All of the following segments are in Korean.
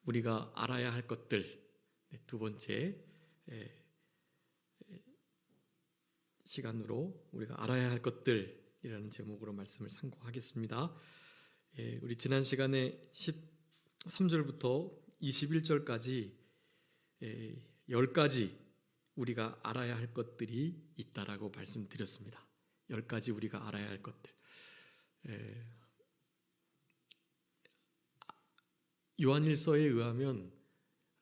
우리가 알아야 할 것들, 두 번째 시간으로 우리가 알아야 할 것들이라는 제목으로 말씀을 상고하겠습니다. 우리 지난 시간에 13절부터 21절까지 10가지 우리가 알아야 할 것들이 있다라고 말씀드렸습니다. 10가지 우리가 알아야 할 것들. 요한일서에 의하면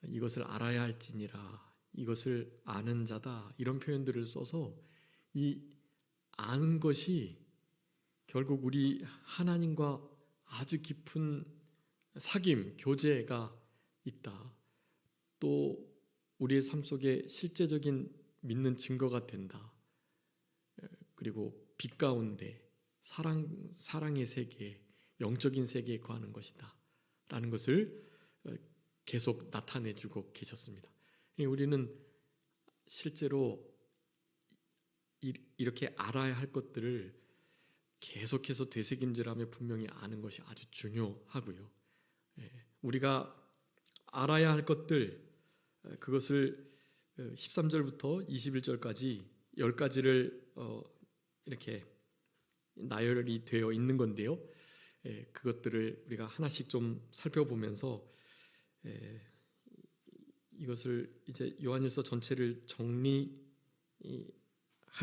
이것을 알아야 할지니라, 이것을 아는 자다, 이런 표현들을 써서 이 아는 것이 결국 우리 하나님과 아주 깊은 사귐, 교제가 있다. 또 우리의 삶 속에 실제적인 믿는 증거가 된다. 그리고 빛 가운데 사랑의 세계, 영적인 세계에 거하는 것이다 라는 것을 계속 나타내주고 계셨습니다. 우리는 실제로 이렇게 알아야 할 것들을 계속해서 되새김질하며 분명히 아는 것이 아주 중요하고요. 우리가 알아야 할 것들, 그것을 13절부터 21절까지 10가지를 이렇게 나열이 되어 있는 건데요. 그것들을 우리가 하나씩 좀 살펴보면서 이것을 이제 요한일서 전체를 정리할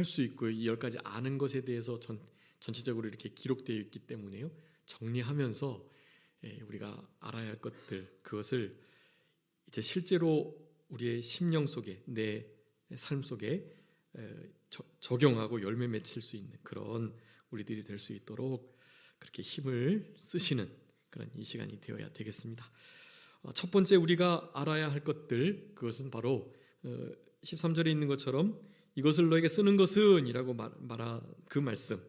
수 있고요. 이 10가지 아는 것에 대해서 전체적으로 이렇게 기록되어 있기 때문에요. 정리하면서 우리가 알아야 할 것들, 그것을 이제 실제로 우리의 심령 속에, 내 삶 속에 적용하고 열매 맺힐 수 있는 그런 우리들이 될 수 있도록 그렇게 힘을 쓰시는 그런 이 시간이 되어야 되겠습니다. 첫 번째 우리가 알아야 할 것들, 그것은 바로 13절에 있는 것처럼 이것을 너에게 쓰는 것은 이라고 말한 그 말씀,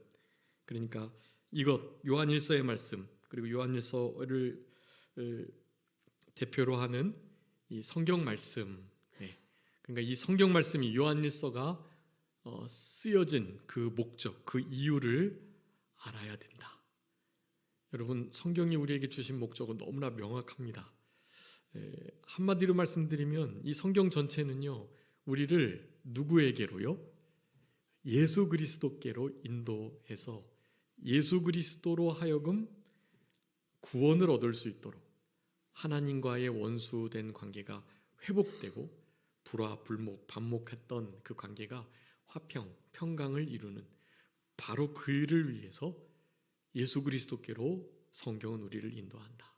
그러니까 이것, 요한일서의 말씀, 그리고 요한일서를 대표로 하는 이 성경 말씀, 그러니까 이 성경 말씀이 요한일서가 쓰여진 그 목적, 그 이유를 알아야 된다. 여러분, 성경이 우리에게 주신 목적은 너무나 명확합니다. 한마디로 말씀드리면 이 성경 전체는요, 우리를 누구에게로요? 예수 그리스도께로 인도해서 예수 그리스도로 하여금 구원을 얻을 수 있도록 하나님과의 원수된 관계가 회복되고 불화, 불목, 반목했던 그 관계가 화평, 평강을 이루는 바로 그 일을 위해서 예수 그리스도께로 성경은 우리를 인도한다.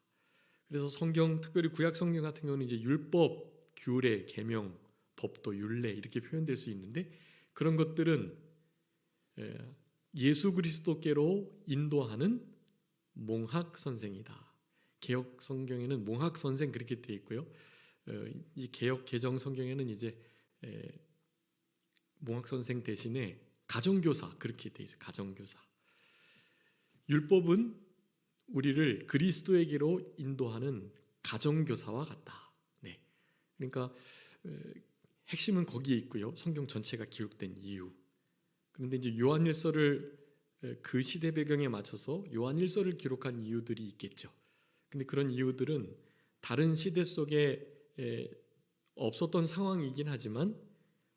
그래서 성경, 특별히 구약 성경 같은 경우는 이제 율법, 규례, 계명, 법도, 율례 이렇게 표현될 수 있는데 그런 것들은 예수 그리스도께로 인도하는 몽학 선생이다. 개역 성경에는 몽학 선생 그렇게 되어 있고요. 이 개역 개정 성경에는 이제 몽학 선생 대신에 가정교사 그렇게 되어 있어요. 가정교사. 율법은 우리를 그리스도에게로 인도하는 가정교사와 같다. 그러니까 핵심은 거기에 있고요. 성경 전체가 기록된 이유. 그런데 이제 요한일서를 그 시대 배경에 맞춰서 요한일서를 기록한 이유들이 있겠죠. 근데 그런 이유들은 다른 시대 속에 없었던 상황이긴 하지만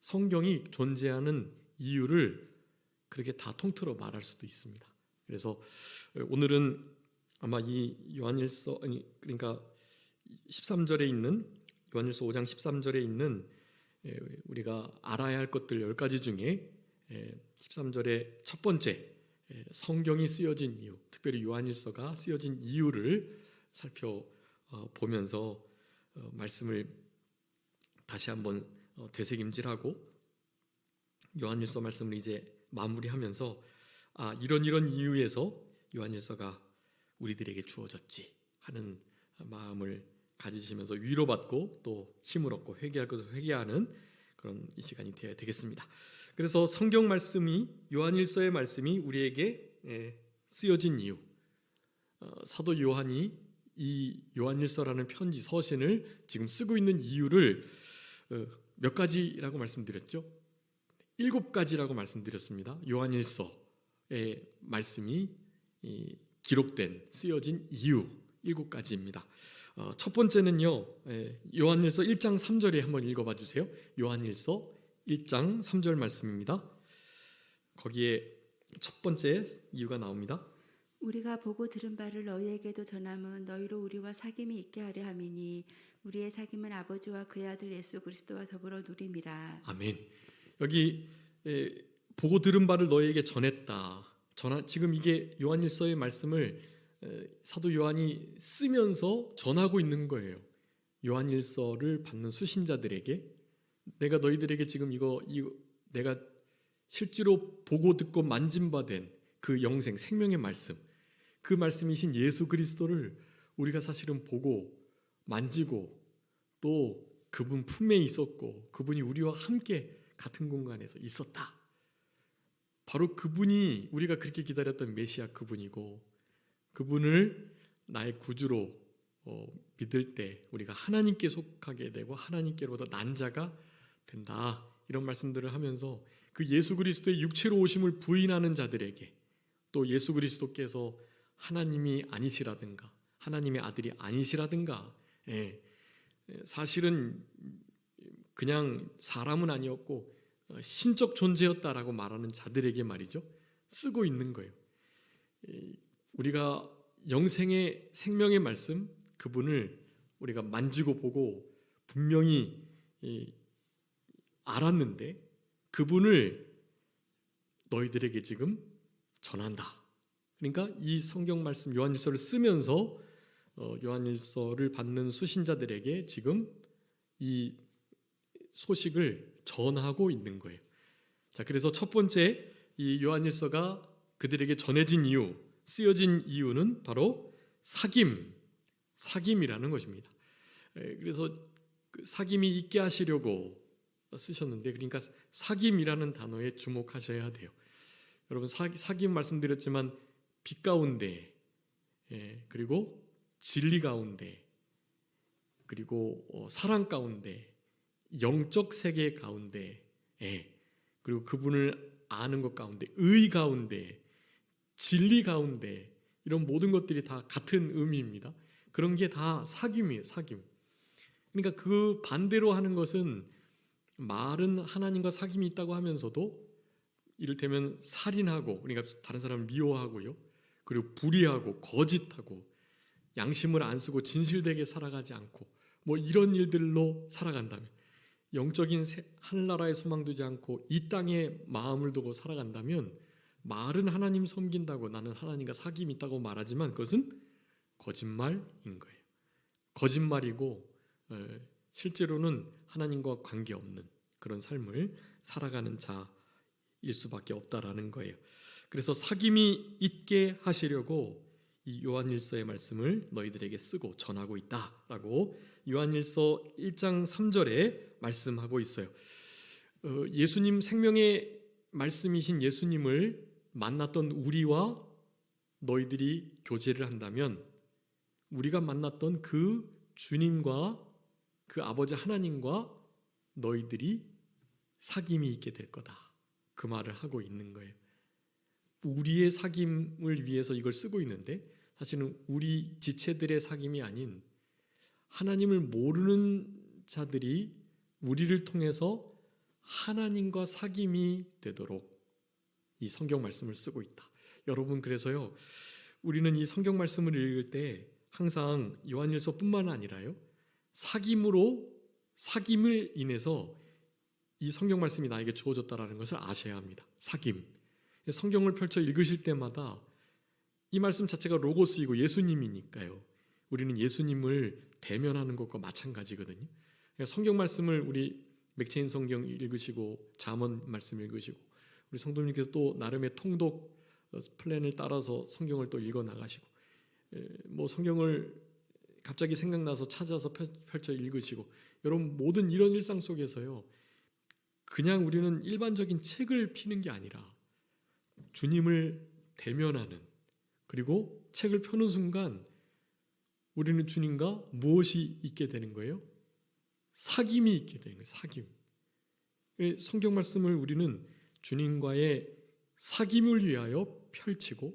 성경이 존재하는 이유를 그렇게 다 통틀어 말할 수도 있습니다. 그래서 오늘은 아마 이 요한일서, 그러니까 13절에 있는 요한일서 5장 13절에 있는 우리가 알아야 할 것들 10가지 중에 13절의 첫 번째 성경이 쓰여진 이유, 특별히 요한일서가 쓰여진 이유를 살펴보면서 말씀을 다시 한번 되새김질하고 요한일서 말씀을 이제 마무리하면서 이런 이유에서 요한일서가 우리들에게 주어졌지 하는 마음을 가지시면서 위로받고 또 힘을 얻고 회개할 것을 회개하는 그런 이 시간이 되어야 되겠습니다. 그래서 성경 말씀이, 요한일서의 말씀이 우리에게 쓰여진 이유, 사도 요한이 이 요한일서라는 편지 서신을 지금 쓰고 있는 이유를 몇 가지라고 말씀드렸죠? 7가지라고 말씀드렸습니다. 요한일서의 말씀이 기록된, 쓰여진 이유 7가지입니다. 첫 번째는요, 요한일서 1장 3절에 한번 읽어봐 주세요. 요한일서 1장 3절 말씀입니다. 거기에 첫 번째 이유가 나옵니다. 우리가 보고 들은 바를 너희에게도 전함은 너희로 우리와 사귐이 있게 하려 함이니 우리의 사귐은 아버지와 그의 아들 예수 그리스도와 더불어 누림이라. 아멘. 여기 보고 들은 바를 너희에게 전했다. 지금 이게 요한일서의 말씀을 사도 요한이 쓰면서 전하고 있는 거예요. 요한일서를 받는 수신자들에게 내가 너희들에게 지금 이거 내가 실제로 보고 듣고 만짐받은 그 영생 생명의 말씀, 그 말씀이신 예수 그리스도를 우리가 사실은 보고 만지고 또 그분 품에 있었고 그분이 우리와 함께 같은 공간에서 있었다. 바로 그분이 우리가 그렇게 기다렸던 메시아 그분이고 그분을 나의 구주로 믿을 때 우리가 하나님께 속하게 되고 하나님께로부터 난 자가 된다. 이런 말씀들을 하면서 그 예수 그리스도의 육체로 오심을 부인하는 자들에게 또 예수 그리스도께서 하나님이 아니시라든가 하나님의 아들이 아니시라든가 사실은 그냥 사람은 아니었고 신적 존재였다라고 말하는 자들에게 말이죠. 쓰고 있는 거예요. 우리가 영생의 생명의 말씀 그분을 우리가 만지고 보고 분명히 알았는데 그분을 너희들에게 지금 전한다. 그러니까 이 성경 말씀 요한일서를 쓰면서 요한일서를 받는 수신자들에게 지금 이 소식을 전하고 있는 거예요. 자, 그래서 첫 번째 이 요한일서가 그들에게 전해진 이유, 쓰여진 이유는 바로 사귐이라는 것입니다. 그래서 그 사귐이 있게 하시려고 쓰셨는데, 그러니까 사귐이라는 단어에 주목하셔야 돼요. 여러분 사귐 말씀드렸지만 빛 가운데, 그리고 진리 가운데, 그리고 사랑 가운데, 영적 세계 가운데, 그리고 그분을 아는 것 가운데, 의 가운데, 진리 가운데 이런 모든 것들이 다 같은 의미입니다. 그런 게 다 사귐이에요. 사귐. 그러니까 그 반대로 하는 것은 말은 하나님과 사귐이 있다고 하면서도 이를테면 살인하고 그러니까 다른 사람을 미워하고요. 그리고 불의하고 거짓하고 양심을 안 쓰고 진실되게 살아가지 않고 뭐 이런 일들로 살아간다면 영적인 하늘나라에 소망 두지 않고 이 땅에 마음을 두고 살아간다면 말은 하나님 섬긴다고 나는 하나님과 사귐이 있다고 말하지만 그것은 거짓말인 거예요. 거짓말이고 실제로는 하나님과 관계없는 그런 삶을 살아가는 자일 수밖에 없다라는 거예요. 그래서 사귐이 있게 하시려고 이 요한일서의 말씀을 너희들에게 쓰고 전하고 있다라고 요한일서 1장 3절에 말씀하고 있어요. 예수님 생명의 말씀이신 예수님을 만났던 우리와 너희들이 교제를 한다면 우리가 만났던 그 주님과 그 아버지 하나님과 너희들이 사귐이 있게 될 거다. 그 말을 하고 있는 거예요. 우리의 사귐을 위해서 이걸 쓰고 있는데 사실은 우리 지체들의 사귐이 아닌 하나님을 모르는 자들이 우리를 통해서 하나님과 사귐이 되도록 이 성경 말씀을 쓰고 있다. 여러분 그래서요 우리는 이 성경 말씀을 읽을 때 항상 요한일서뿐만 아니라요 사귐을 인해서 이 성경 말씀이 나에게 주어졌다라는 것을 아셔야 합니다. 사귐. 성경을 펼쳐 읽으실 때마다 이 말씀 자체가 로고스이고 예수님이니까요. 우리는 예수님을 대면하는 것과 마찬가지거든요. 그러니까 성경 말씀을 우리 맥체인 성경 읽으시고 잠언 말씀 읽으시고 우리 성도님께서 또 나름의 통독 플랜을 따라서 성경을 또 읽어 나가시고 뭐 성경을 갑자기 생각나서 찾아서 펼쳐 읽으시고 여러분 모든 이런 일상 속에서요 그냥 우리는 일반적인 책을 피는 게 아니라 주님을 대면하는 그리고 책을 펴는 순간 우리는 주님과 무엇이 있게 되는 거예요? 사귐이 있게 되는 거예요. 사귐. 성경 말씀을 우리는 주님과의 사귐을 위하여 펼치고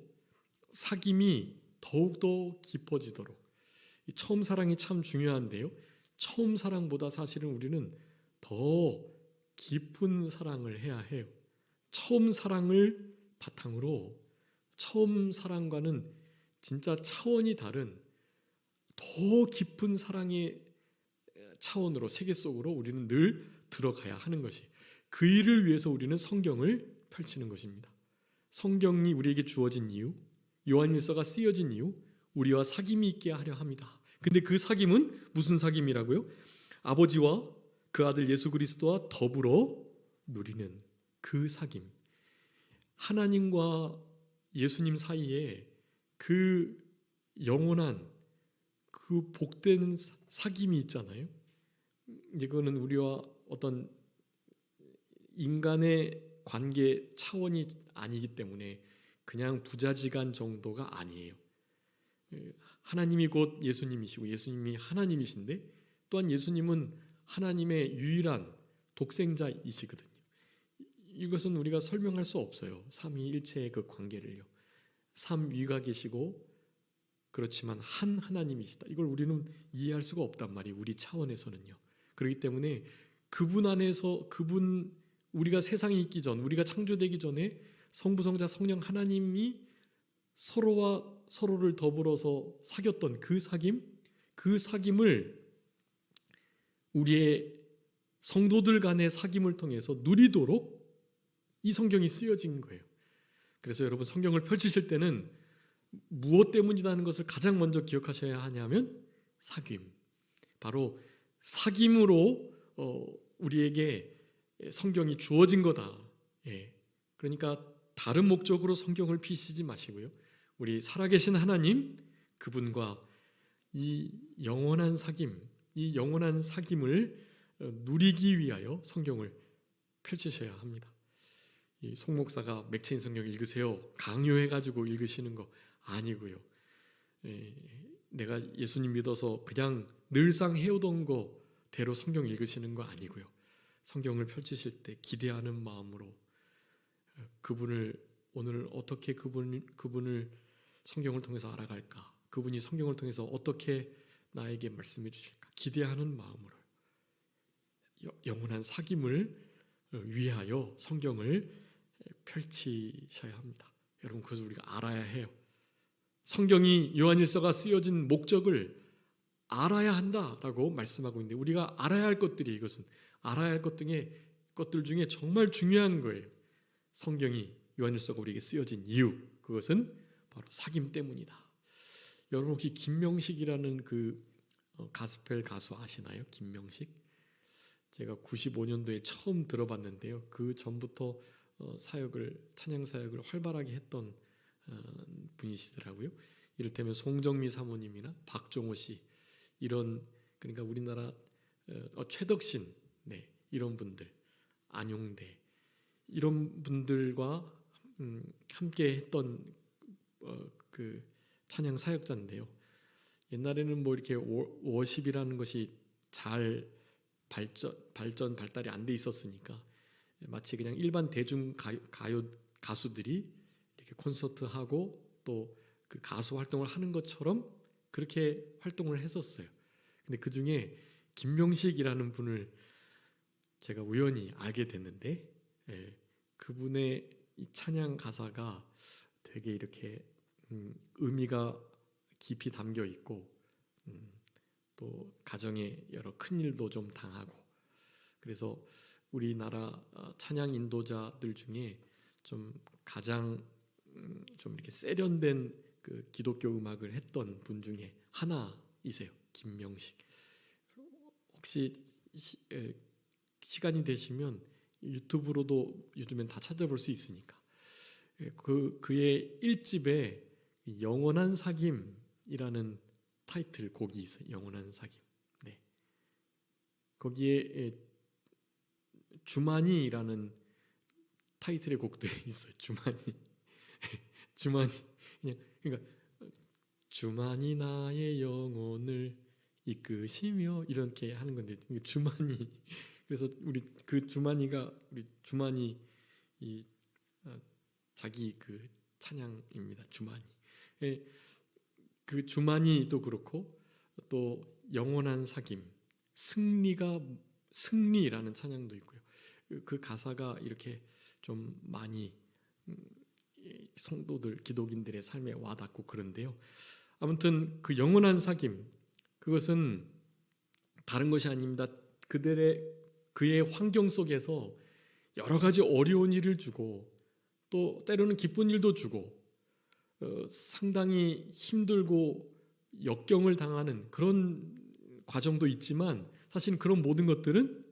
사귐이 더욱더 깊어지도록 이 처음 사랑이 참 중요한데요. 처음 사랑보다 사실은 우리는 더 깊은 사랑을 해야 해요. 처음 사랑을 바탕으로 처음 사랑과는 진짜 차원이 다른 더 깊은 사랑의 차원으로 세계 속으로 우리는 늘 들어가야 하는 것이, 그 일을 위해서 우리는 성경을 펼치는 것입니다. 성경이 우리에게 주어진 이유, 요한일서가 쓰여진 이유, 우리와 사귐이 있게 하려 합니다. 근데 그 사귐은 무슨 사귐이라고요? 아버지와 그 아들 예수 그리스도와 더불어 누리는 그 사귐. 하나님과 예수님 사이에 그 영원한 그 복된 사귐이 있잖아요. 이거는 우리와 어떤 인간의 관계 차원이 아니기 때문에 그냥 부자지간 정도가 아니에요. 하나님이 곧 예수님이시고 예수님이 하나님이신데 또한 예수님은 하나님의 유일한 독생자이시거든요. 이것은 우리가 설명할 수 없어요. 삼위일체의 그 관계를요. 삼위가 계시고 그렇지만 한 하나님이시다. 이걸 우리는 이해할 수가 없단 말이에요. 우리 차원에서는요. 그렇기 때문에 그분 안에서 우리가 세상에 있기 전, 우리가 창조되기 전에 성부, 성자, 성령 하나님이 서로와 서로를 더불어서 사귀었던 그 사귐을 우리의 성도들 간의 사귐을 통해서 누리도록 이 성경이 쓰여진 거예요. 그래서 여러분 성경을 펼치실 때는 무엇 때문이라는 것을 가장 먼저 기억하셔야 하냐면 사귐. 바로 사귐으로 우리에게 성경이 주어진 거다. 그러니까 다른 목적으로 성경을 피시지 마시고요. 우리 살아계신 하나님, 그분과 이 영원한 사귐을 누리기 위하여 성경을 펼치셔야 합니다. 이 송 목사가 맥체인 성경 읽으세요, 강요해가지고 읽으시는 거 아니고요. 내가 예수님 믿어서 그냥 늘상 해오던 거대로 성경 읽으시는 거 아니고요. 성경을 펼치실 때 기대하는 마음으로 그분을 오늘 어떻게 그분을 성경을 통해서 알아갈까? 그분이 성경을 통해서 어떻게 나에게 말씀해 주실까? 기대하는 마음으로 영원한 사귐을 위하여 성경을 펼치셔야 합니다. 여러분, 그것을 우리가 알아야 해요. 성경이 요한일서가 쓰여진 목적을 알아야 한다라고 말씀하고 있는데 우리가 알아야 할 것들이, 이것은 알아야 할 것들 중에 정말 중요한 거예요. 성경이 요한일서가 우리에게 쓰여진 이유, 그것은 바로 사귐 때문이다. 여러분 혹시 김명식이라는 그 가스펠 가수 아시나요? 김명식? 제가 95년도에 처음 들어봤는데요. 그 전부터 찬양 사역을 활발하게 했던 분이시더라고요. 이를테면 송정미 사모님이나 박종호 씨, 이런, 그러니까 우리나라 최덕신, 이런 분들, 안용대, 이런 분들과 함께 했던 그 찬양 사역자인데요. 옛날에는 뭐 이렇게 워십이라는 것이 잘 발달이 안 돼 있었으니까 마치 그냥 일반 대중 가요 가수들이 이렇게 콘서트하고 또 그 가수 활동을 하는 것처럼 그렇게 활동을 했었어요. 근데 그 중에 김명식이라는 분을 제가 우연히 알게 됐는데, 그분의 이 찬양 가사가 되게 이렇게 의미가 깊이 담겨 있고, 또 가정에 여러 큰 일도 좀 당하고, 그래서 우리나라 찬양 인도자들 중에 좀 가장 좀 이렇게 세련된 그 기독교 음악을 했던 분 중에 하나이세요. 김명식. 혹시 시간이 되시면 유튜브로도 요즘엔 다 찾아볼 수 있으니까 그의 1집에 영원한 사귐이라는 타이틀 곡이 있어요. 영원한 사귐. 거기에 주만이라는 타이틀의 곡도 있어요. 주만이. 그러니까 주만이 나의 영혼을 이끄시며 이렇게 하는 건데, 주만이. 그래서 우리 주만이 자기 그 찬양입니다. 주만이. 그 주만이도 그렇고 또 영원한 사귐, 승리라는 찬양도 있고요. 그 가사가 이렇게 좀 많이 성도들, 기독인들의 삶에 와닿고 그런데요. 아무튼 그 영원한 사귐, 그것은 다른 것이 아닙니다. 그의 환경 속에서 여러 가지 어려운 일을 주고 또 때로는 기쁜 일도 주고 상당히 힘들고 역경을 당하는 그런 과정도 있지만 사실 그런 모든 것들은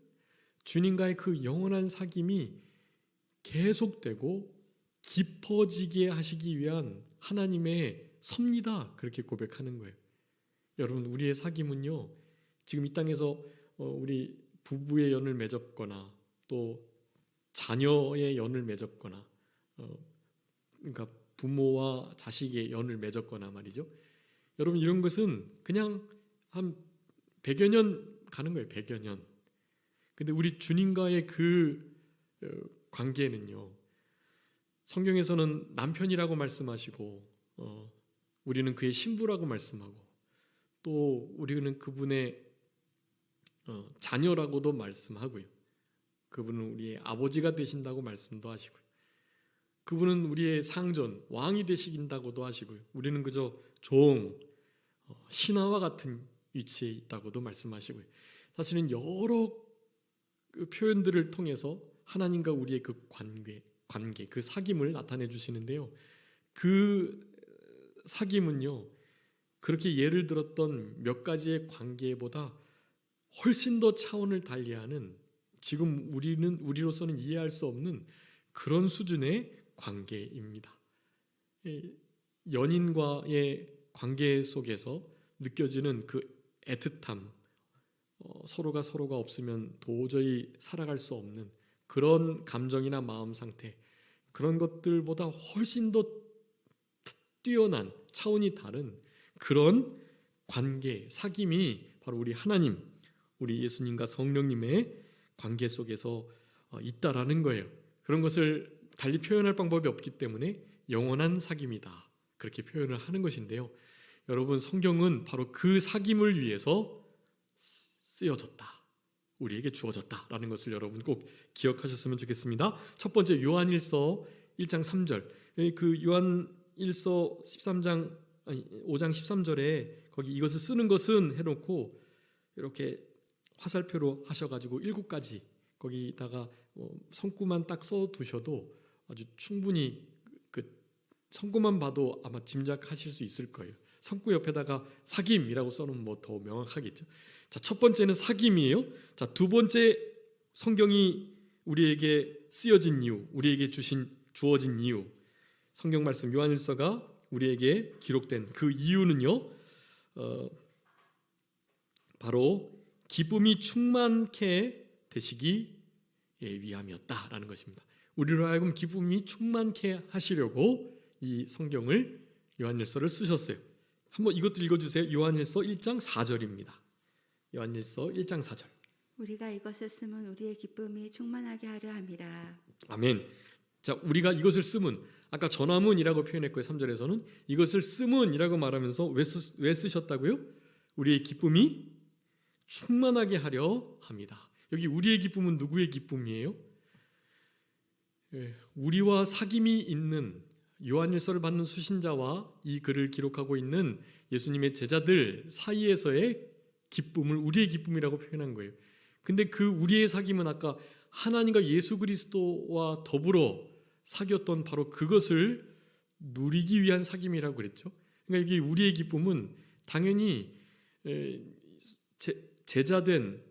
주님과의 그 영원한 사귐이 계속되고 깊어지게 하시기 위한 하나님의 섭니다. 그렇게 고백하는 거예요. 여러분, 우리의 사귐은요, 지금 이 땅에서 우리 부부의 연을 맺었거나 또 자녀의 연을 맺었거나 그러니까 부모와 자식의 연을 맺었거나 말이죠. 여러분, 이런 것은 그냥 한 100여 년 가는 거예요. 100여 년. 근데 우리 주님과의 그 관계는요, 성경에서는 남편이라고 말씀하시고 우리는 그의 신부라고 말씀하고 또 우리는 그분의 자녀라고도 말씀하고요. 그분은 우리의 아버지가 되신다고 말씀도 하시고요. 그분은 우리의 상전, 왕이 되시긴다고도 하시고요. 우리는 그저 종, 신하와 같은 위치에 있다고도 말씀하시고요. 사실은 여러 그 표현들을 통해서 하나님과 우리의 그 관계, 그 사귐을 나타내 주시는데요. 그 사귐은요, 그렇게 예를 들었던 몇 가지의 관계보다 훨씬 더 차원을 달리하는, 지금 우리로서는 이해할 수 없는 그런 수준의 관계입니다. 연인과의 관계 속에서 느껴지는 그 애틋함, 서로가 없으면 도저히 살아갈 수 없는 그런 감정이나 마음 상태, 그런 것들보다 훨씬 더 뛰어난 차원이 다른 그런 관계, 사귐이 바로 우리 하나님, 우리 예수님과 성령님의 관계 속에서 있다라는 거예요. 그런 것을 달리 표현할 방법이 없기 때문에 영원한 사귐이다, 그렇게 표현을 하는 것인데요. 여러분, 성경은 바로 그 사귐을 위해서 쓰여졌다, 우리에게 주어졌다라는 것을 여러분 꼭 기억하셨으면 좋겠습니다. 첫 번째, 요한일서 1장 3절. 그 요한일서 5장 13절에 거기 이것을 쓰는 것은 해놓고 이렇게 화살표로 하셔가지고 7가지 거기다가 성구만 딱 써두셔도 아주 충분히 그 성구만 봐도 아마 짐작하실 수 있을 거예요. 성구 옆에다가 사귐이라고 써놓으면 뭐 더 명확하겠죠. 자, 첫 번째는 사귐이에요. 자, 두 번째, 성경이 우리에게 쓰여진 이유, 우리에게 주어진 이유, 성경 말씀 요한일서가 우리에게 기록된 그 이유는요, 바로 기쁨이 충만케 되시기 위함이었다라는 것입니다. 우리로 하여금 기쁨이 충만케 하시려고 이 성경을, 요한일서를 쓰셨어요. 한번 이것도 읽어주세요. 요한일서 1장 4절입니다. 요한일서 1장 4절. 우리가 이것을 쓰면 우리의 기쁨이 충만하게 하려 함이라. 아멘. 자, 우리가 이것을 쓰면, 아까 전화문이라고 표현했고요. 3절에서는 이것을 쓰면이라고 말하면서 왜 쓰셨다고요? 우리의 기쁨이 충만하게 하려 합니다. 여기 우리의 기쁨은 누구의 기쁨이에요? 우리와 사귐이 있는, 요한일서를 받는 수신자와 이 글을 기록하고 있는 예수님의 제자들 사이에서의 기쁨을 우리의 기쁨이라고 표현한 거예요. 근데 그 우리의 사귐은 아까 하나님과 예수 그리스도와 더불어 사귀었던 바로 그것을 누리기 위한 사귐이라고 그랬죠. 그러니까 여기 우리의 기쁨은 당연히 제자된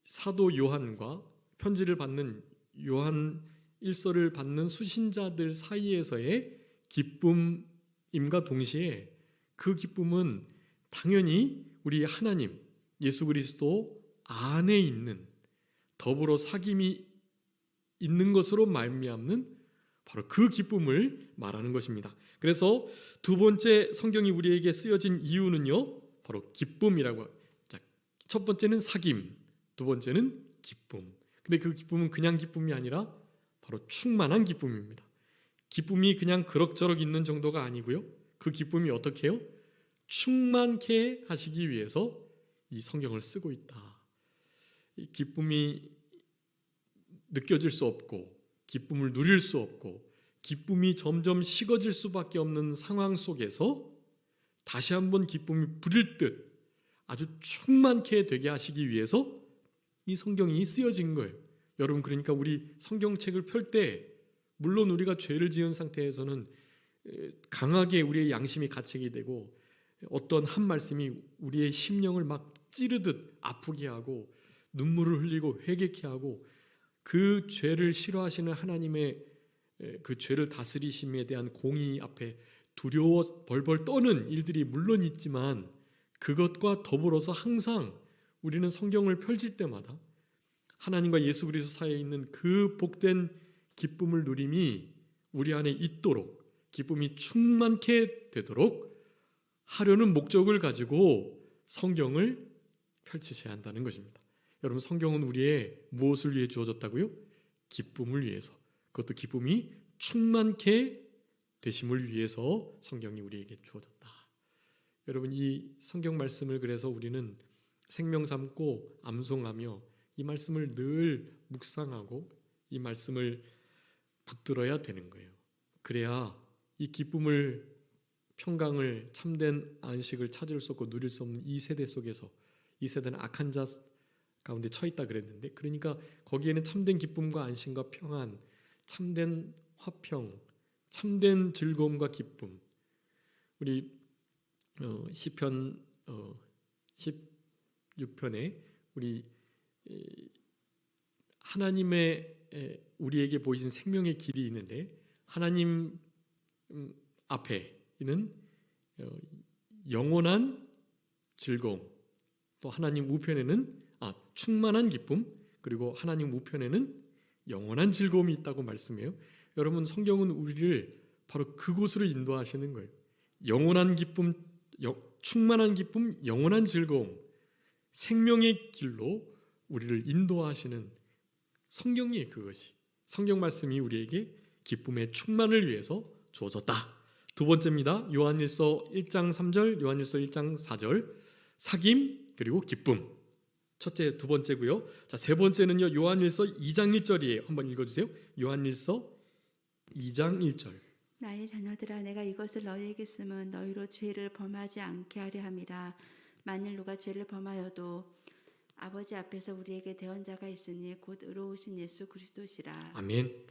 사도 요한과 편지를 받는 요한 일서를 받는 수신자들 사이에서의 기쁨임과 동시에 그 기쁨은 당연히 우리 하나님, 예수 그리스도 안에 있는, 더불어 사귐이 있는 것으로 말미암는 바로 그 기쁨을 말하는 것입니다. 그래서 두 번째 성경이 우리에게 쓰여진 이유는요, 바로 기쁨이라고. 자, 첫 번째는 사귐, 두 번째는 기쁨. 근데 그 기쁨은 그냥 기쁨이 아니라 바로 충만한 기쁨입니다. 기쁨이 그냥 그럭저럭 있는 정도가 아니고요. 그 기쁨이 어떻게 해요? 충만케 하시기 위해서 이 성경을 쓰고 있다. 이 기쁨이 느껴질 수 없고 기쁨을 누릴 수 없고 기쁨이 점점 식어질 수밖에 없는 상황 속에서 다시 한번 기쁨이 부릴 듯 아주 충만케 되게 하시기 위해서 이 성경이 쓰여진 거예요. 여러분, 그러니까 우리 성경책을 펼 때 물론 우리가 죄를 지은 상태에서는 강하게 우리의 양심이 가책이 되고 어떤 한 말씀이 우리의 심령을 막 찌르듯 아프게 하고 눈물을 흘리고 회개케 하고 그 죄를 싫어하시는 하나님의 그 죄를 다스리심에 대한 공의 앞에 두려워 벌벌 떠는 일들이 물론 있지만 그것과 더불어서 항상 우리는 성경을 펼칠 때마다 하나님과 예수 그리스도 사이에 있는 그 복된 기쁨을 누림이 우리 안에 있도록 기쁨이 충만케 되도록 하려는 목적을 가지고 성경을 펼치셔야 한다는 것입니다. 여러분, 성경은 우리의 무엇을 위해 주어졌다고요? 기쁨을 위해서. 그것도 기쁨이 충만케 되심을 위해서 성경이 우리에게 주어졌다. 여러분, 이 성경 말씀을 그래서 우리는 생명 삼고 암송하며 이 말씀을 늘 묵상하고 이 말씀을 붙들어야 되는 거예요. 그래야 이 기쁨을 평강을 참된 안식을 찾을 수 없고 누릴 수 없는 이 세대 속에서 이 세대는 악한 자 가운데 처해 있다 그랬는데 그러니까 거기에는 참된 기쁨과 안심과 평안, 참된 화평, 참된 즐거움과 기쁨. 우리 시편 16편에 우리 하나님의 우리에게 보이신 생명의 길이 있는데 하나님 앞에 있는 영원한 즐거움, 또 하나님 우편에는 충만한 기쁨, 그리고 하나님 우편에는 영원한 즐거움이 있다고 말씀해요. 여러분, 성경은 우리를 바로 그곳으로 인도하시는 거예요. 영원한 기쁨, 충만한 기쁨, 영원한 즐거움, 생명의 길로 우리를 인도하시는 성경이 그것이 성경 말씀이 우리에게 기쁨의 충만을 위해서 주어졌다. 두 번째입니다. 요한일서 1장 3절, 요한일서 1장 4절, 사귐 그리고 기쁨. 첫째, 두 번째고요. 자, 세 번째는요. 요한일서 2장 1절이에요. 한번 읽어주세요. 요한일서 2장 1절. 나의 자녀들아, 내가 이것을 너희에게 쓰면 너희로 죄를 범하지 않게 하려 함이라. 만일 누가 죄를 범하여도 아버지 앞에서 우리에게 대언자가 있으니 곧 의로우신 예수 그리스도시라. 아멘.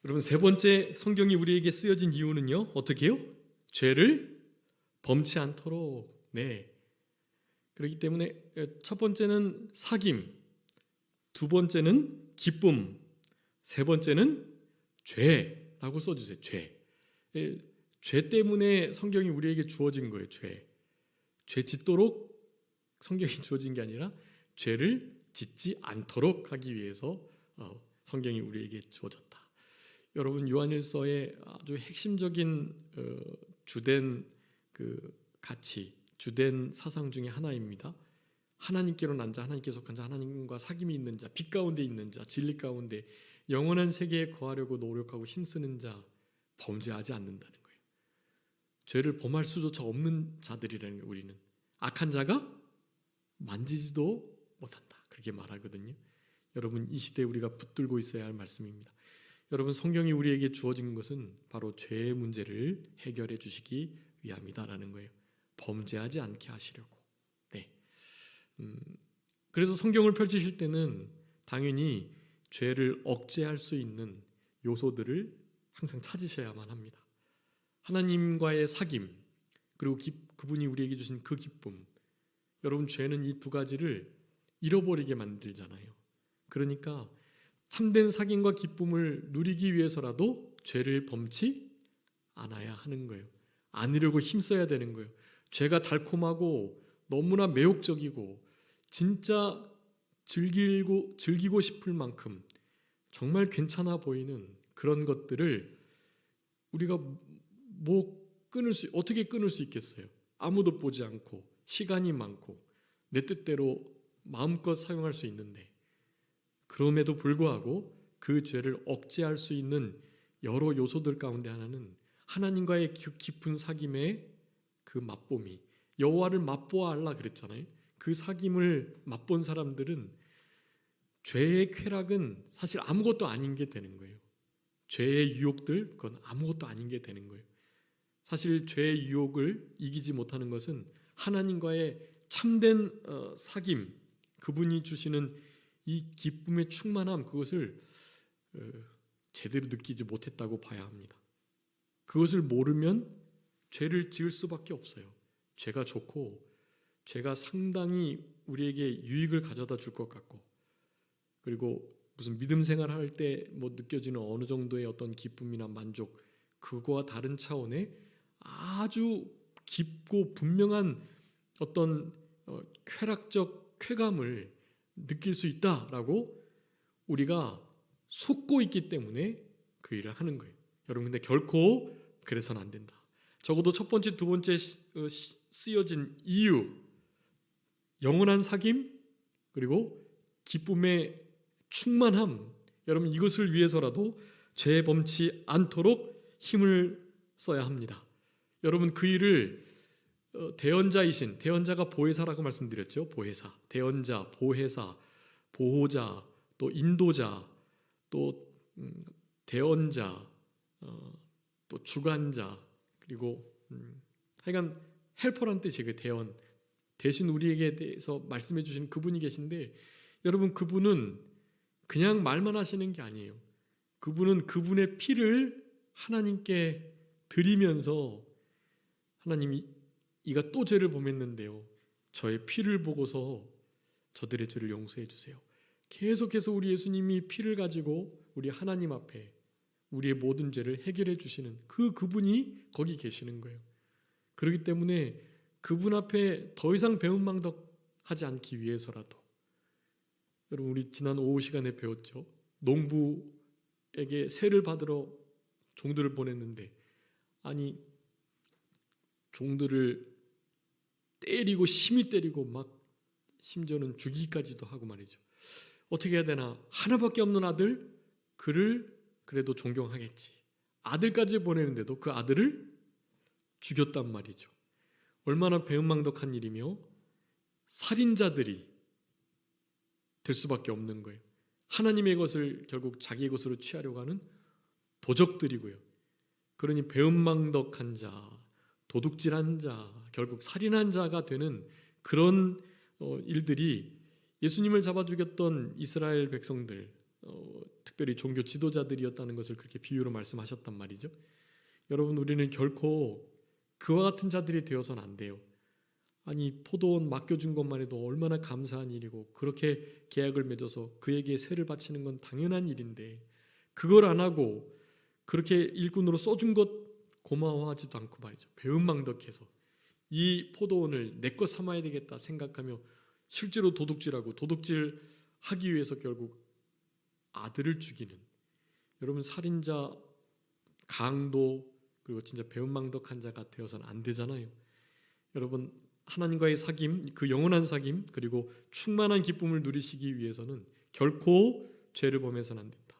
여러분, 세 번째 성경이 우리에게 쓰여진 이유는요. 어떻게 해요? 죄를 범치 않도록. 네. 그렇기 때문에 첫 번째는 사귐, 두 번째는 기쁨, 세 번째는 죄라고 써주세요. 죄 때문에 성경이 우리에게 주어진 거예요. 죄 짓도록 성경이 주어진 게 아니라 죄를 짓지 않도록 하기 위해서 성경이 우리에게 주어졌다. 여러분, 요한일서의 아주 핵심적인 주된 그 가치, 주된 사상 중에 하나입니다. 하나님께로 난 자, 하나님께 속한 자, 하나님과 사귐이 있는 자, 빛 가운데 있는 자, 진리 가운데 영원한 세계에 거하려고 노력하고 힘쓰는 자, 범죄하지 않는다는 거예요. 죄를 범할 수조차 없는 자들이라는 거예요. 우리는 악한 자가 만지지도 못한다, 그렇게 말하거든요. 여러분, 이 시대에 우리가 붙들고 있어야 할 말씀입니다. 여러분, 성경이 우리에게 주어진 것은 바로 죄의 문제를 해결해 주시기 위함이다라는 거예요. 범죄하지 않게 하시려고. 네. 그래서 성경을 펼치실 때는 당연히 죄를 억제할 수 있는 요소들을 항상 찾으셔야만 합니다. 하나님과의 사귐, 그리고 그분이 우리에게 주신 그 기쁨. 여러분, 죄는 이 두 가지를 잃어버리게 만들잖아요. 그러니까 참된 사귐과 기쁨을 누리기 위해서라도 죄를 범치 않아야 하는 거예요. 않으려고 힘써야 되는 거예요. 죄가 달콤하고 너무나 매혹적이고 진짜 즐기고 싶을 만큼 정말 괜찮아 보이는 그런 것들을 우리가 어떻게 끊을 수 있겠어요? 아무도 보지 않고 시간이 많고 내 뜻대로 마음껏 사용할 수 있는데, 그럼에도 불구하고 그 죄를 억제할 수 있는 여러 요소들 가운데 하나는 하나님과의 깊은 사귐의 그 맛봄이, 여호와를 맛보아 알라 그랬잖아요. 그 사귐을 맛본 사람들은 죄의 쾌락은 사실 아무것도 아닌 게 되는 거예요. 죄의 유혹들, 그건 아무것도 아닌 게 되는 거예요. 사실 죄의 유혹을 이기지 못하는 것은 하나님과의 참된 사귐, 그분이 주시는 이 기쁨의 충만함, 그것을 제대로 느끼지 못했다고 봐야 합니다. 그것을 모르면 죄를 지을 수밖에 없어요. 죄가 좋고 죄가 상당히 우리에게 유익을 가져다 줄 것 같고, 그리고 무슨 믿음 생활할 때 뭐 느껴지는 어느 정도의 어떤 기쁨이나 만족, 그거와 다른 차원의 아주 깊고 분명한 어떤 쾌락적 쾌감을 느낄 수 있다라고 우리가 속고 있기 때문에 그 일을 하는 거예요. 여러분, 근데 결코 그래서는 안 된다. 적어도 첫 번째, 두 번째 쓰여진 이유, 영원한 사귐, 그리고 기쁨의 충만함, 여러분 이것을 위해서라도 죄 범치 않도록 힘을 써야 합니다. 여러분, 그 일을 대언자이신, 대언자가 보혜사라고 말씀드렸죠. 보혜사, 대언자, 보혜사, 보호자, 또 인도자, 또 대언자, 또 주관자, 그리고 하여간 헬퍼란 뜻이 그 대언, 대신 우리에게 대해서 말씀해 주신 그분이 계신데, 여러분 그분은 그냥 말만 하시는 게 아니에요. 그분은 그분의 피를 하나님께 드리면서, 하나님이 이가 또 죄를 범했는데요, 저의 피를 보고서 저들의 죄를 용서해 주세요. 계속해서 우리 예수님이 피를 가지고 우리 하나님 앞에 우리의 모든 죄를 해결해 주시는 그분이 거기 계시는 거예요. 그렇기 때문에 그분 앞에 더 이상 배은망덕하지 않기 위해서라도, 여러분 우리 지난 오후 시간에 배웠죠. 농부에게 세를 받으러 종들을 보냈는데, 아니 종들을 때리고 심히 때리고 막 심지어는 죽이기까지도 하고 말이죠. 어떻게 해야 되나? 하나밖에 없는 아들, 그를 그래도 존경하겠지. 아들까지 보내는데도 그 아들을 죽였단 말이죠. 얼마나 배은망덕한 일이며 살인자들이 될 수밖에 없는 거예요. 하나님의 것을 결국 자기의 것으로 취하려고 하는 도적들이고요. 그러니 배은망덕한 자, 도둑질한 자, 결국 살인한 자가 되는 그런 일들이 예수님을 잡아 죽였던 이스라엘 백성들, 특별히 종교 지도자들이었다는 것을 그렇게 비유로 말씀하셨단 말이죠. 여러분, 우리는 결코 그와 같은 자들이 되어서는 안 돼요. 아니 포도원 맡겨준 것만 해도 얼마나 감사한 일이고, 그렇게 계약을 맺어서 그에게 세를 바치는 건 당연한 일인데, 그걸 안 하고 그렇게 일꾼으로 써준 것 고마워하지도 않고 말이죠. 배은망덕해서 이 포도원을 내 것 삼아야 되겠다 생각하며 실제로 도둑질하고, 도둑질하기 위해서 결국 아들을 죽이는, 여러분 살인자, 강도, 그리고 진짜 배은망덕한 자가 되어서는 안 되잖아요. 여러분, 하나님과의 사귐, 그 영원한 사귐, 그리고 충만한 기쁨을 누리시기 위해서는 결코 죄를 범해서는 안 된다.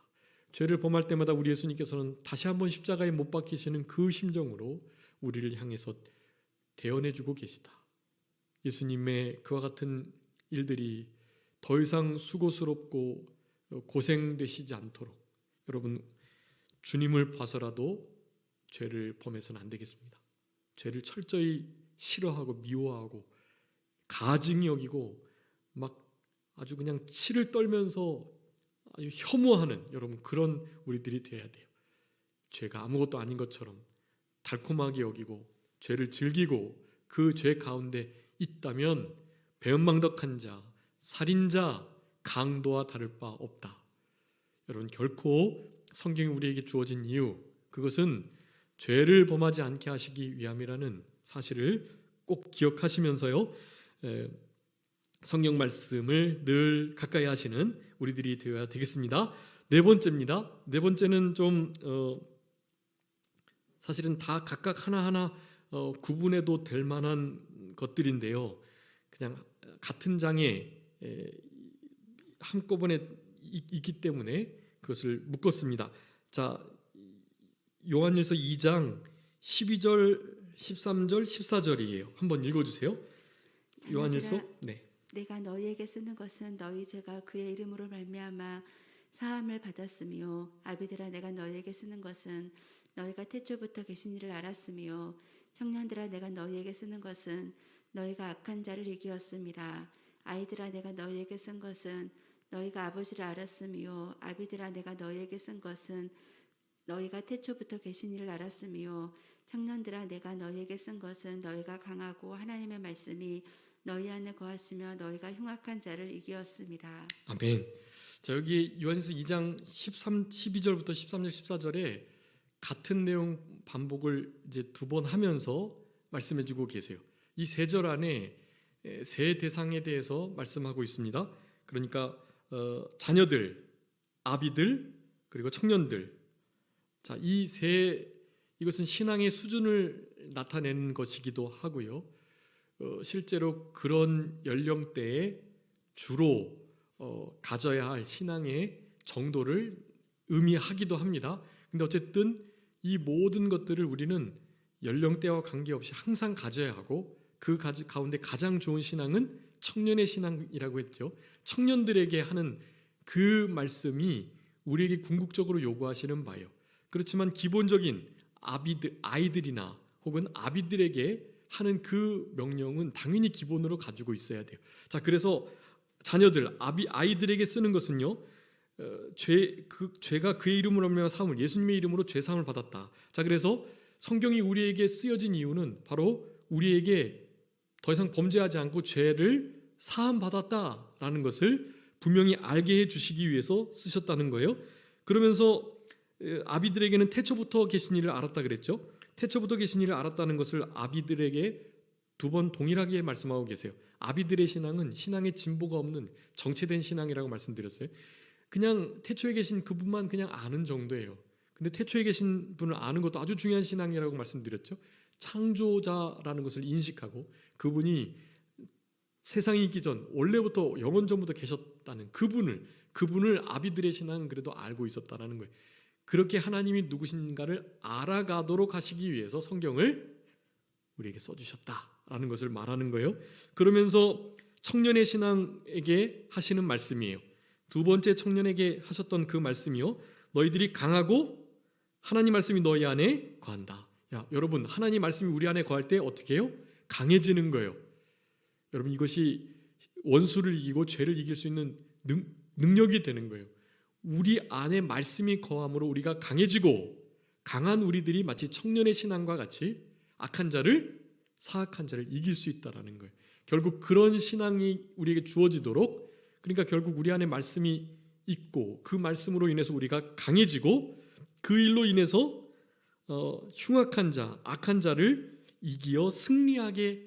죄를 범할 때마다 우리 예수님께서는 다시 한번 십자가에 못 박히시는 그 심정으로 우리를 향해서 대언해주고 계시다. 예수님의 그와 같은 일들이 더 이상 수고스럽고 고생되시지 않도록, 여러분 주님을 봐서라도 죄를 범해서는 안 되겠습니다. 죄를 철저히 싫어하고 미워하고 가증히 여기고 막 아주 그냥 치를 떨면서 아주 혐오하는, 여러분 그런 우리들이 돼야 돼요. 죄가 아무것도 아닌 것처럼 달콤하게 여기고 죄를 즐기고 그 죄 가운데 있다면 배은망덕한 자, 살인자, 강도와 다를 바 없다. 여러분 결코 성경이 우리에게 주어진 이유, 그것은 죄를 범하지 않게 하시기 위함이라는 사실을 꼭 기억하시면서요, 성경 말씀을 늘 가까이 하시는 우리들이 되어야 되겠습니다. 네 번째입니다. 네 번째는 좀 사실은 다 각각 하나하나 구분해도 될 만한 것들인데요, 그냥 같은 장에 한꺼번에 있기 때문에 그것을 묶었습니다. 자, 요한일서 2장 12절 13절, 14절이에요. 한번 읽어주세요. 요한일서. 네. 내가 너희에게 쓰는 것은 너희 죄가 그의 이름으로 말미암아 사함을 받았으며 아비들아 내가 너희에게 쓰는 것은 너희가 태초부터 계신 이를 알았으며 청년들아 내가 너희에게 쓰는 것은 너희가 악한 자를 이기었음이라. 아이들아 내가 너희에게 쓴 것은 너희가 아버지를 알았으며 아비들아 내가 너희에게 쓴 것은 너희가 태초부터 계신 이를 알았으며 청년들아 내가 너희에게 쓴 것은 너희가 강하고 하나님의 말씀이 너희 안에 거하시며 너희가 흉악한 자를 이기었음이라. 아멘. 자, 여기 요한일서 2장 12절부터 13절 14절에 같은 내용 반복을 이제 두 번 하면서 말씀해 주고 계세요. 이 세 절 안에 세 대상에 대해서 말씀하고 있습니다. 그러니까 자녀들, 아비들, 그리고 청년들. 자, 이것은 신앙의 수준을 나타내는 것이기도 하고요. 실제로 그런 연령대에 주로 가져야 할 신앙의 정도를 의미하기도 합니다. 근데 어쨌든 이 모든 것들을 우리는 연령대와 관계없이 항상 가져야 하고 그 가운데 가장 좋은 신앙은 청년의 신앙이라고 했죠. 청년들에게 하는 그 말씀이 우리에게 궁극적으로 요구하시는 바예요. 그렇지만 기본적인 아이들이나 혹은 아비들에게 하는 그 명령은 당연히 기본으로 가지고 있어야 돼요. 자, 그래서 자녀들, 아이들에게 쓰는 것은요, 죄가 그의 이름으로 말미암아 사함을, 예수님의 이름으로 죄 사함을 받았다. 자, 그래서 성경이 우리에게 쓰여진 이유는 바로 우리에게 더 이상 범죄하지 않고 죄를 사함 받았다라는 것을 분명히 알게 해 주시기 위해서 쓰셨다는 거예요. 그러면서 아비들에게는 태초부터 계신 이를 알았다 그랬죠. 태초부터 계신 이를 알았다는 것을 아비들에게 두 번 동일하게 말씀하고 계세요. 아비들의 신앙은 신앙의 진보가 없는 정체된 신앙이라고 말씀드렸어요. 그냥 태초에 계신 그분만 그냥 아는 정도예요. 근데 태초에 계신 분을 아는 것도 아주 중요한 신앙이라고 말씀드렸죠. 창조자라는 것을 인식하고 그분이 세상이 있기 전 원래부터 영원 전부터 계셨다는 그분을 아비들의 신앙은 그래도 알고 있었다라는 거예요. 그렇게 하나님이 누구신가를 알아가도록 하시기 위해서 성경을 우리에게 써주셨다라는 것을 말하는 거예요. 그러면서 청년의 신앙에게 하시는 말씀이에요. 두 번째 청년에게 하셨던 그 말씀이요, 너희들이 강하고 하나님 말씀이 너희 안에 거한다. 야, 여러분, 하나님 말씀이 우리 안에 거할 때 어떻게 해요? 강해지는 거예요. 여러분, 이것이 원수를 이기고 죄를 이길 수 있는 능력이 되는 거예요. 우리 안에 말씀이 거함으로 우리가 강해지고, 강한 우리들이 마치 청년의 신앙과 같이 악한 자를, 사악한 자를 이길 수 있다라는 거예요. 결국 그런 신앙이 우리에게 주어지도록, 그러니까 결국 우리 안에 말씀이 있고 그 말씀으로 인해서 우리가 강해지고 그 일로 인해서 흉악한 자, 악한 자를 이기어 승리하게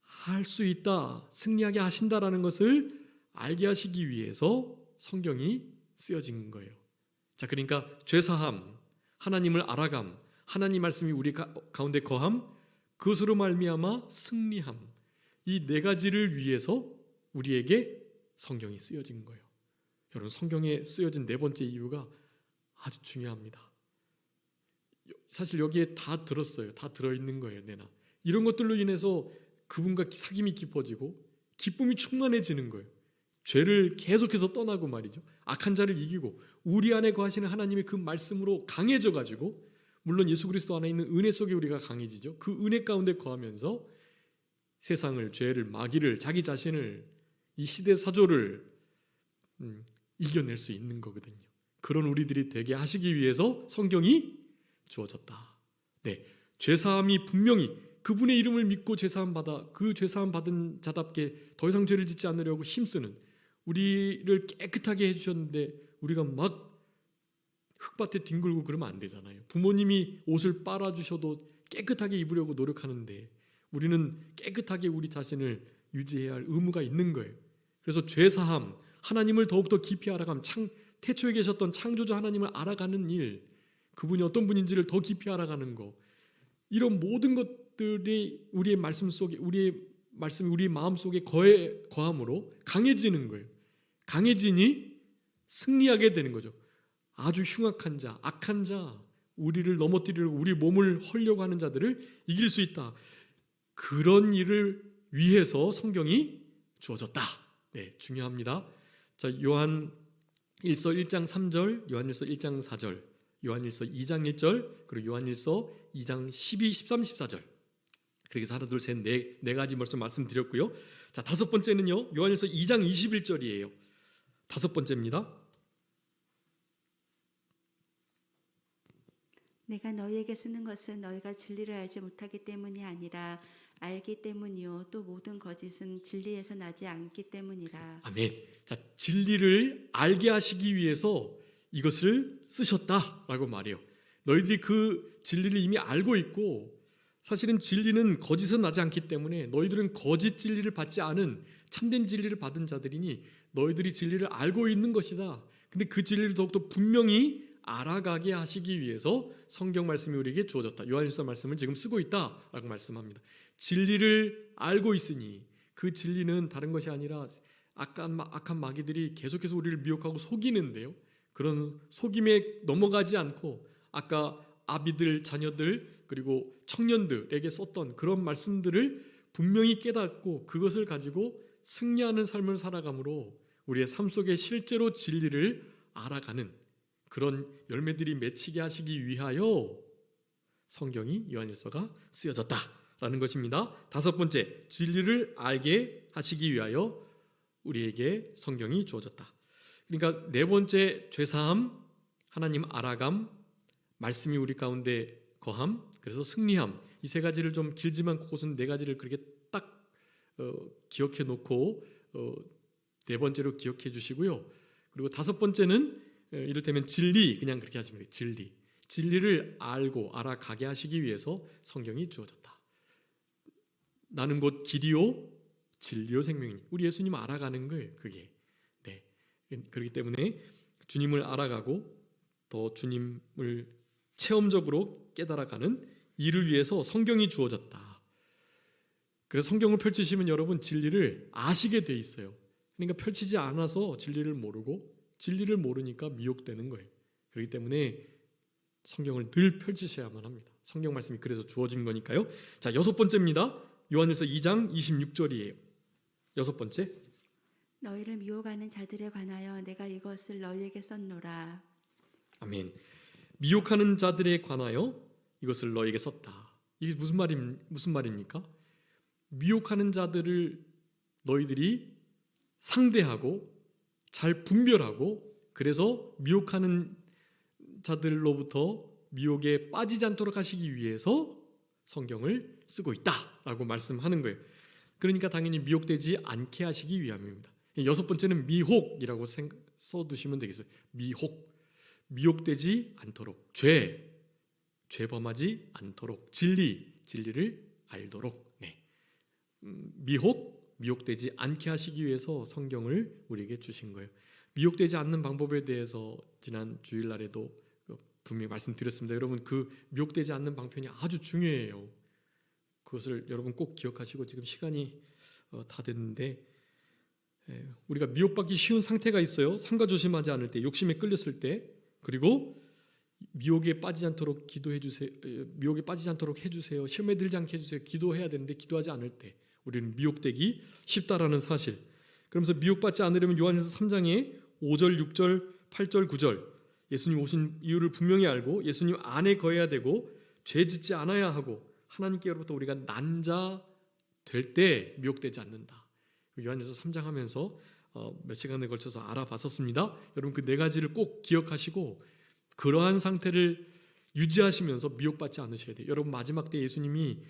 할 수 있다, 승리하게 하신다라는 것을 알게 하시기 위해서 성경이 쓰여진 거예요. 자, 그러니까 죄사함, 하나님을 알아감, 하나님 말씀이 우리 가운데 거함, 그것으로 말미암아 승리함, 이 네 가지를 위해서 우리에게 성경이 쓰여진 거예요. 여러분, 성경에 쓰여진 네 번째 이유가 아주 중요합니다. 사실 여기에 다 들었어요. 다 들어있는 거예요. 내나 이런 것들로 인해서 그분과 사귐이 깊어지고 기쁨이 충만해지는 거예요. 죄를 계속해서 떠나고 말이죠. 악한 자를 이기고 우리 안에 거하시는 하나님의 그 말씀으로 강해져 가지고, 물론 예수 그리스도 안에 있는 은혜 속에 우리가 강해지죠. 그 은혜 가운데 거하면서 세상을, 죄를, 마귀를, 자기 자신을, 이 시대 사조를 이겨낼 수 있는 거거든요. 그런 우리들이 되게 하시기 위해서 성경이 주어졌다. 네, 죄사함이 분명히 그분의 이름을 믿고 죄사함 받아 그 죄사함 받은 자답게 더 이상 죄를 짓지 않으려고 힘쓰는 우리를 깨끗하게 해주셨는데 우리가 막 흙밭에 뒹굴고 그러면 안 되잖아요. 부모님이 옷을 빨아주셔도 깨끗하게 입으려고 노력하는데 우리는 깨끗하게 우리 자신을 유지해야 할 의무가 있는 거예요. 그래서 죄사함, 하나님을 더욱더 깊이 알아감, 태초에 계셨던 창조자 하나님을 알아가는 일, 그분이 어떤 분인지를 더 깊이 알아가는 거, 이런 모든 것들이 우리의 말씀 속에, 우리의 말씀이 우리 마음 속에 거함으로 강해지는 거예요. 강해지니 승리하게 되는 거죠. 아주 흉악한 자, 악한 자, 우리를 넘어뜨리려고 우리 몸을 헐려고 하는 자들을 이길 수 있다. 그런 일을 위해서 성경이 주어졌다. 네, 중요합니다. 자, 요한 1서 1장 3절, 요한일서 1장 4절, 요한일서 2장 1절, 그리고 요한일서 2장 12, 13, 14절. 그렇게 해서 하나, 둘, 셋, 네 가지 벌써 말씀드렸고요. 자, 다섯 번째는요. 요한일서 2장 21절이에요. 다섯 번째입니다. 내가 너희에게 쓰는 것은 너희가 진리를 알지 못하기 때문이 아니라 알기 때문이요 또 모든 거짓은 진리에서 나지 않기 때문이라. 아멘. 자, 진리를 알게 하시기 위해서 이것을 쓰셨다라고 말해요. 너희들이 그 진리를 이미 알고 있고 사실은 진리는 거짓은 나지 않기 때문에 너희들은 거짓 진리를 받지 않은 참된 진리를 받은 자들이니 너희들이 진리를 알고 있는 것이다. 근데 그 진리를 더욱더 분명히 알아가게 하시기 위해서 성경 말씀이 우리에게 주어졌다. 요한일서 말씀을 지금 쓰고 있다라고 말씀합니다. 진리를 알고 있으니 그 진리는 다른 것이 아니라 악한 마귀들이 계속해서 우리를 미혹하고 속이는데요. 그런 속임에 넘어가지 않고 아까 아비들, 자녀들 그리고 청년들에게 썼던 그런 말씀들을 분명히 깨닫고 그것을 가지고 승리하는 삶을 살아감으로 우리의 삶 속에 실제로 진리를 알아가는 그런 열매들이 맺히게 하시기 위하여 성경이 요한일서가 쓰여졌다라는 것입니다. 다섯 번째, 진리를 알게 하시기 위하여 우리에게 성경이 주어졌다. 그러니까 네 번째, 죄사함, 하나님 알아감, 말씀이 우리 가운데 거함, 그래서 승리함. 이 세 가지를 좀 길지만 그것은 네 가지를 그렇게 딱 기억해 놓고 네 번째로 기억해 주시고요. 그리고 다섯 번째는 이를테면 진리, 그냥 그렇게 하시면 돼요. 진리를 알고 알아가게 하시기 위해서 성경이 주어졌다. 나는 곧 길이요 진리요 생명이니. 우리 예수님 알아가는 거예요. 그게. 네. 그렇기 때문에 주님을 알아가고 더 주님을 체험적으로 깨달아가는 이를 위해서 성경이 주어졌다. 그래서 성경을 펼치시면 여러분 진리를 아시게 돼 있어요. 그러니까 펼치지 않아서 진리를 모르고 진리를 모르니까 미혹되는 거예요. 그렇기 때문에 성경을 늘 펼치셔야만 합니다. 성경 말씀이 그래서 주어진 거니까요. 자, 여섯 번째입니다. 요한일서 2장 26절이에요. 여섯 번째. 너희를 미혹하는 자들에 관하여 내가 이것을 너희에게 썼노라. 아멘. 미혹하는 자들에 관하여 이것을 너에게 썼다. 이게 무슨 말입니까? 미혹하는 자들을 너희들이 상대하고 잘 분별하고 그래서 미혹하는 자들로부터 미혹에 빠지지 않도록 하시기 위해서 성경을 쓰고 있다라고 말씀하는 거예요. 그러니까 당연히 미혹되지 않게 하시기 위함입니다. 여섯 번째는 미혹이라고 써두시면 되겠어요. 미혹되지 않도록, 죄 범하지 않도록, 진리를 알도록. 네. 미혹되지 않게 하시기 위해서 성경을 우리에게 주신 거예요. 미혹되지 않는 방법에 대해서 지난 주일날에도 분명히 말씀드렸습니다. 여러분 그 미혹되지 않는 방편이 아주 중요해요. 그것을 여러분 꼭 기억하시고 지금 시간이 다 됐는데 우리가 미혹받기 쉬운 상태가 있어요. 삼가조심하지 않을 때, 욕심에 끌렸을 때, 그리고 미혹에 빠지지 않도록 기도해 주세요. 미혹에 빠지지 않도록 해주세요. 시험에 들지 않게 해주세요. 기도해야 되는데 기도하지 않을 때 우리는 미혹되기 쉽다라는 사실. 그러면서 미혹받지 않으려면 요한일서 3장에 5절, 6절, 8절, 9절 예수님 오신 이유를 분명히 알고 예수님 안에 거해야 되고 죄 짓지 않아야 하고 하나님께로부터 우리가 난 자 될 때 미혹되지 않는다. 요한일서 3장 하면서 몇 시간에 걸쳐서 알아봤었습니다. 여러분 그 네 가지를 꼭 기억하시고 그러한 상태를 유지하시면서 미혹받지 않으셔야 돼요. 여러분 마지막 때 예수님이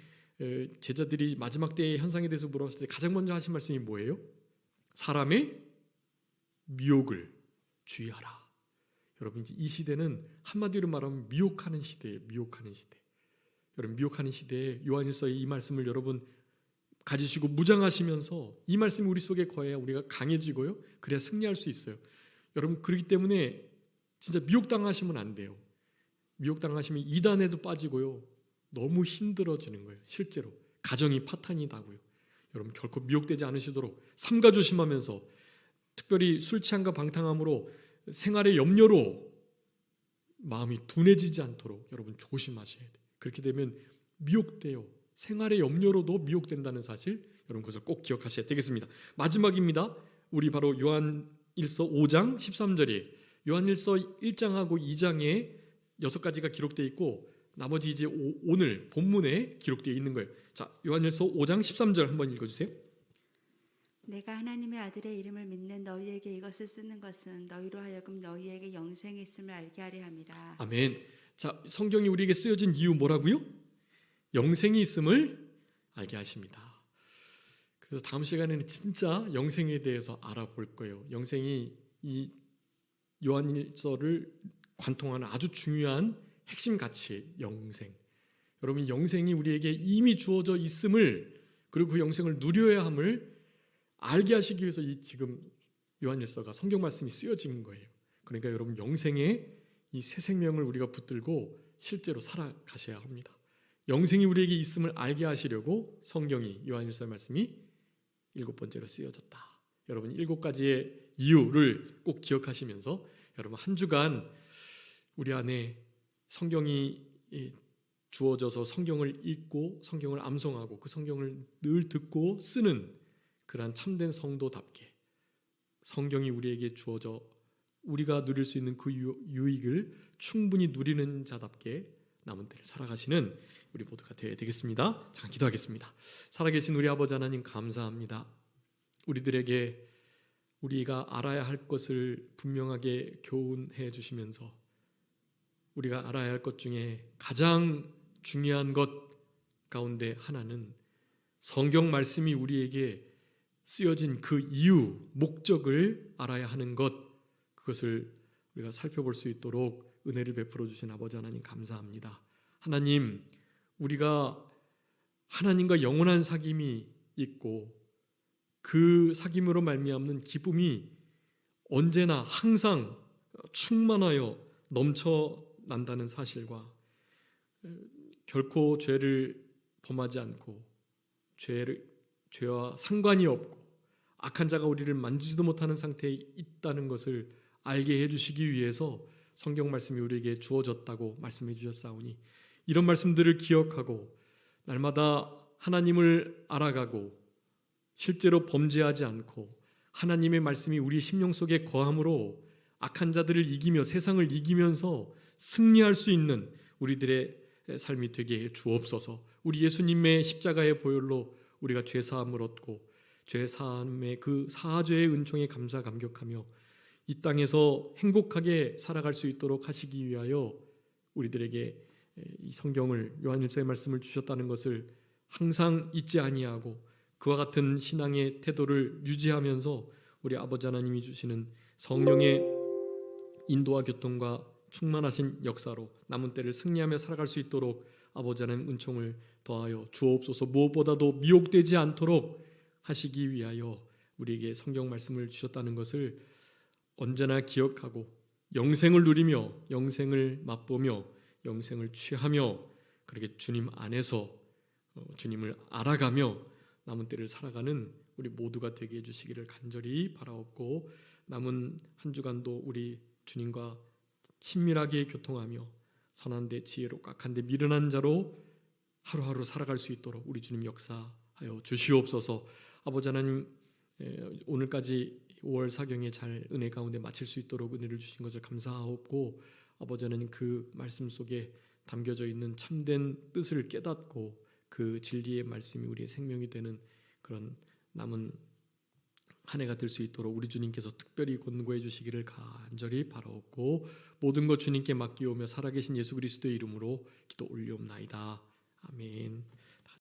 제자들이 마지막 때의 현상에 대해서 물어봤을 때 가장 먼저 하신 말씀이 뭐예요? 사람의 미혹을 주의하라. 여러분 이 시대는 한마디로 말하면 미혹하는 시대예요. 미혹하는 시대. 여러분 미혹하는 시대에 요한일서의 이 말씀을 여러분 가지시고 무장하시면서 이 말씀이 우리 속에 거해야 우리가 강해지고요. 그래야 승리할 수 있어요. 여러분 그렇기 때문에 진짜 미혹당하시면 안 돼요. 미혹당하시면 이단에도 빠지고요. 너무 힘들어지는 거예요. 실제로 가정이 파탄이 나고요. 여러분 결코 미혹되지 않으시도록 삼가 조심하면서 특별히 술 취함과 방탕함으로 생활의 염려로 마음이 둔해지지 않도록 여러분 조심하셔야 돼요. 그렇게 되면 미혹돼요. 생활의 염려로도 미혹된다는 사실, 여러분 그것을 꼭 기억하셔야 되겠습니다. 마지막입니다. 우리 바로 요한일서 5장 13절에 요한일서 1장하고 2장에 6가지가 기록되어 있고 나머지 이제 오늘 본문에 기록되어 있는 거예요. 자, 요한일서 5장 13절 한번 읽어주세요. 내가 하나님의 아들의 이름을 믿는 너희에게 이것을 쓰는 것은 너희로 하여금 너희에게 영생이 있음을 알게 하려 함이라. 아멘. 자, 성경이 우리에게 쓰여진 이유 뭐라고요? 영생이 있음을 알게 하십니다. 그래서 다음 시간에는 진짜 영생에 대해서 알아볼 거예요. 영생이 이 요한일서를 관통하는 아주 중요한 핵심 가치, 영생. 여러분, 영생이 우리에게 이미 주어져 있음을, 그리고 그 영생을 누려야 함을 알게 하시기 위해서 이 지금 요한일서가 성경 말씀이 쓰여진 거예요. 그러니까 여러분, 영생의 이 새 생명을 우리가 붙들고 실제로 살아가셔야 합니다. 영생이 우리에게 있음을 알게 하시려고 성경이, 요한일서의 말씀이 7번째로 쓰여졌다. 여러분, 7가지의 이유를 꼭 기억하시면서 여러분 한 주간 우리 안에 성경이 주어져서 성경을 읽고 성경을 암송하고 그 성경을 늘 듣고 쓰는 그러한 참된 성도답게 성경이 우리에게 주어져 우리가 누릴 수 있는 그 유익을 충분히 누리는 자답게 남은 때를 살아가시는 우리 모두가 되어야 되겠습니다. 자, 기도하겠습니다. 살아계신 우리 아버지 하나님, 감사합니다. 우리들에게 우리가 알아야 할 것을 분명하게 교훈해 주시면서 우리가 알아야 할 것 중에 가장 중요한 것 가운데 하나는 성경 말씀이 우리에게 쓰여진 그 이유, 목적을 알아야 하는 것, 그것을 우리가 살펴볼 수 있도록 은혜를 베풀어 주신 아버지 하나님, 감사합니다. 하나님, 우리가 하나님과 영원한 사귐이 있고 그 사귐으로 말미암는 기쁨이 언제나 항상 충만하여 넘쳐난다는 사실과 결코 죄를 범하지 않고 죄와 상관이 없고 악한 자가 우리를 만지지도 못하는 상태에 있다는 것을 알게 해주시기 위해서 성경 말씀이 우리에게 주어졌다고 말씀해 주셨사오니 이런 말씀들을 기억하고 날마다 하나님을 알아가고 실제로 범죄하지 않고 하나님의 말씀이 우리 심령 속에 거함으로 악한 자들을 이기며 세상을 이기면서 승리할 수 있는 우리들의 삶이 되게 해 주옵소서. 우리 예수님의 십자가의 보혈로 우리가 죄사함을 얻고 죄사함의 그 사죄의 은총에 감사 감격하며 이 땅에서 행복하게 살아갈 수 있도록 하시기 위하여 우리들에게 이 성경을, 요한일서의 말씀을 주셨다는 것을 항상 잊지 아니하고 그와 같은 신앙의 태도를 유지하면서 우리 아버지 하나님이 주시는 성령의 인도와 교통과 충만하신 역사로 남은 때를 승리하며 살아갈 수 있도록 아버지 하나님 은총을 더하여 주옵소서. 무엇보다도 미혹되지 않도록 하시기 위하여 우리에게 성경 말씀을 주셨다는 것을 언제나 기억하고 영생을 누리며 영생을 맛보며 영생을 취하며 그렇게 주님 안에서 주님을 알아가며 남은 때를 살아가는 우리 모두가 되게 해주시기를 간절히 바라옵고 남은 한 주간도 우리 주님과 친밀하게 교통하며 선한데 지혜롭고 악한데 미련한 자로 하루하루 살아갈 수 있도록 우리 주님 역사하여 주시옵소서. 아버지 하나님, 오늘까지 5월 사경에 잘 은혜 가운데 마칠 수 있도록 은혜를 주신 것을 감사하옵고 아버지 하나님, 그 말씀 속에 담겨져 있는 참된 뜻을 깨닫고 그 진리의 말씀이 우리의 생명이 되는 그런 남은 한 해가 될 수 있도록 우리 주님께서 특별히 권고해 주시기를 간절히 바라옵고 모든 것 주님께 맡기오며 살아계신 예수 그리스도의 이름으로 기도 올리옵나이다. 아멘.